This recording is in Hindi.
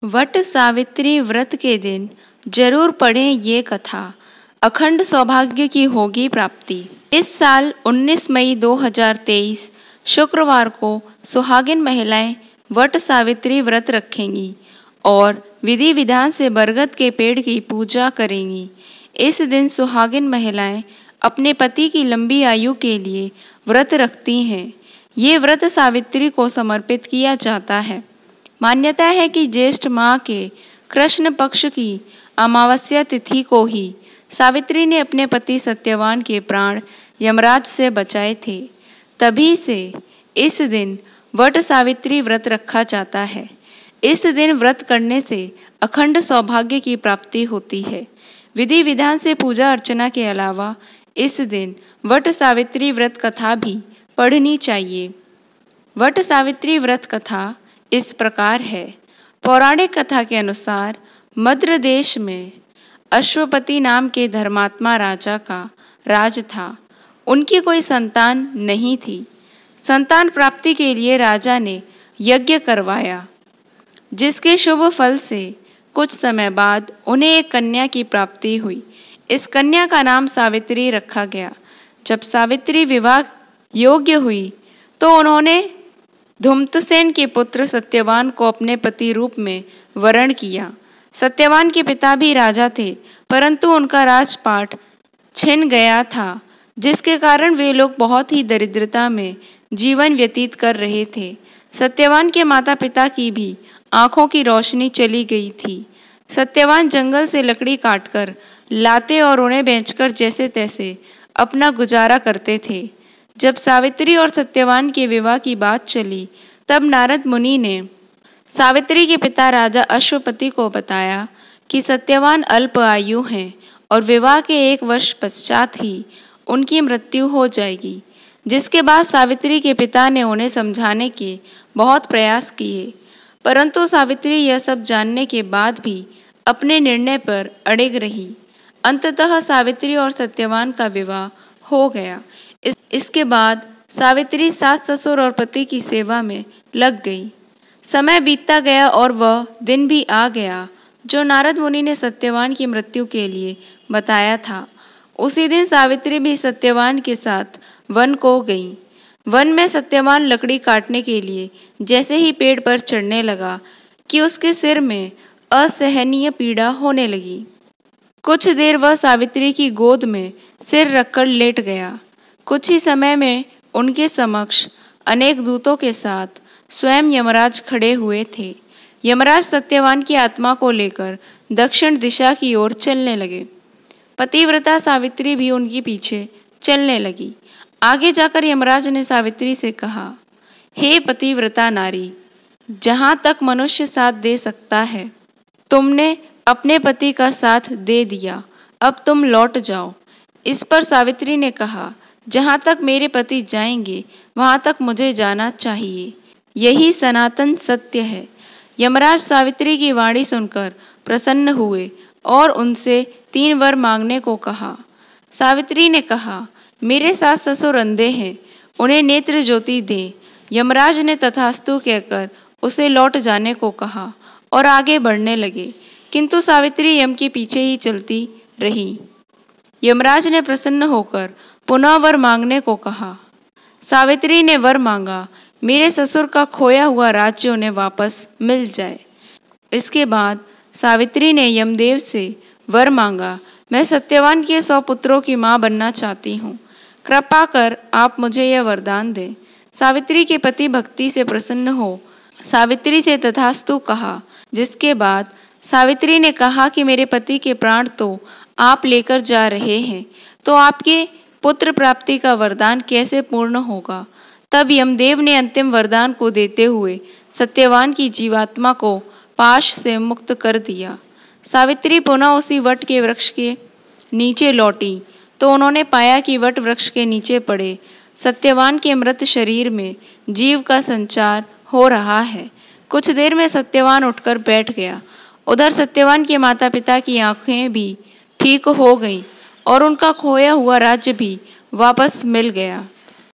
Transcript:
वट सावित्री व्रत के दिन जरूर पढ़ें ये कथा, अखंड सौभाग्य की होगी प्राप्ति। इस साल 19 मई 2023 शुक्रवार को सुहागिन महिलाएं वट सावित्री व्रत रखेंगी और विधि विधान से बरगद के पेड़ की पूजा करेंगी। इस दिन सुहागिन महिलाएं अपने पति की लंबी आयु के लिए व्रत रखती हैं। ये व्रत सावित्री को समर्पित किया जाता है। मान्यता है कि ज्येष्ठ माह के कृष्ण पक्ष की अमावस्या तिथि को ही सावित्री ने अपने पति सत्यवान के प्राण यमराज से बचाए थे। तभी से इस दिन वट सावित्री व्रत रखा जाता है। इस दिन व्रत करने से अखंड सौभाग्य की प्राप्ति होती है। विधि विधान से पूजा अर्चना के अलावा इस दिन वट सावित्री व्रत कथा भी पढ़नी चाहिए। वट सावित्री व्रत कथा इस प्रकार है। पौराणिक कथा के अनुसार मद्र देश में अश्वपति नाम के धर्मात्मा राजा का राज था। उनकी कोई संतान नहीं थी। संतान प्राप्ति के लिए राजा ने यज्ञ करवाया, जिसके शुभ फल से कुछ समय बाद उन्हें एक कन्या की प्राप्ति हुई। इस कन्या का नाम सावित्री रखा गया। जब सावित्री विवाह योग्य हुई तो उन्होंने धूम्रसेन के पुत्र सत्यवान को अपने पति रूप में वरण किया। सत्यवान के पिता भी राजा थे, परंतु उनका राजपाट छिन गया था, जिसके कारण वे लोग बहुत ही दरिद्रता में जीवन व्यतीत कर रहे थे। सत्यवान के माता पिता की भी आंखों की रोशनी चली गई थी। सत्यवान जंगल से लकड़ी काटकर लाते और उन्हें बेचकर जैसे तैसे अपना गुजारा करते थे। जब सावित्री और सत्यवान के विवाह की बात चली, तब नारद मुनि ने सावित्री के पिता राजा अश्वपति को बताया कि सत्यवान अल्प आयु हैं और विवाह के 1 वर्ष पश्चात ही उनकी मृत्यु हो जाएगी। जिसके बाद सावित्री के पिता ने उन्हें समझाने के बहुत प्रयास किए, परंतु सावित्री यह सब जानने के बाद भी अपने निर्णय पर अड़िग रही। अंततः सावित्री और सत्यवान का विवाह हो गया। इसके बाद सावित्री सास ससुर और पति की सेवा में लग गई। समय बीतता गया और वह दिन भी आ गया जो नारद मुनि ने सत्यवान की मृत्यु के लिए बताया था। उसी दिन सावित्री भी सत्यवान के साथ वन को गई। वन में सत्यवान लकड़ी काटने के लिए जैसे ही पेड़ पर चढ़ने लगा कि उसके सिर में असहनीय पीड़ा होने लगी। कुछ देर वह सावित्री की गोद में सिर रखकर लेट गया। कुछ ही समय में उनके समक्ष अनेक दूतों के साथ स्वयं यमराज खड़े हुए थे। यमराज सत्यवान की आत्मा को लेकर दक्षिण दिशा की ओर चलने लगे। पतिव्रता सावित्री भी उनके पीछे चलने लगी। आगे जाकर यमराज ने सावित्री से कहा, हे पतिव्रता नारी, जहाँ तक मनुष्य साथ दे सकता है तुमने अपने पति का साथ दे दिया, अब तुम लौट जाओ। इस पर सावित्री ने कहा, जहाँ तक मेरे पति जाएंगे वहाँ तक मुझे जाना चाहिए, यही सनातन सत्य है। यमराज सावित्री की वाणी सुनकर प्रसन्न हुए और उनसे 3 वर मांगने को कहा। सावित्री ने कहा, मेरे सास ससुर अंधे हैं, उन्हें नेत्र ज्योति दें। यमराज ने तथास्तु कहकर उसे लौट जाने को कहा और आगे बढ़ने लगे, किंतु सावित्री यम के पीछे ही चलती रही। यमराज ने प्रसन्न होकर पुनः वर मांगने को कहा। सावित्री ने वर मांगा, मेरे ससुर का खोया हुआ राज्य उन्हें वापस मिल जाए। इसके बाद सावित्री ने यमदेव से वर मांगा, मैं सत्यवान के 100 पुत्रों की मां बनना चाहती हूँ, कृपा कर आप मुझे यह वरदान दें। सावित्री के पति भक्ति से प्रसन्न हो सावित्री से तथास्तु कहा। जिसके बाद सावित्री ने कहा कि मेरे पति के प्राण तो आप लेकर जा रहे हैं, तो आपके पुत्र प्राप्ति का वरदान कैसे पूर्ण होगा। तब यमदेव ने अंतिम वरदान को देते हुए सत्यवान की जीवात्मा को पाश से मुक्त कर दिया। सावित्री पुनः उसी वट के वृक्ष के नीचे लौटी तो उन्होंने पाया कि वट वृक्ष के नीचे पड़े सत्यवान के मृत शरीर में जीव का संचार हो रहा है। कुछ देर में सत्यवान उठकर बैठ गया। उधर सत्यवान के माता पिता की आंखें भी ठीक हो गईं और उनका खोया हुआ राज्य भी वापस मिल गया।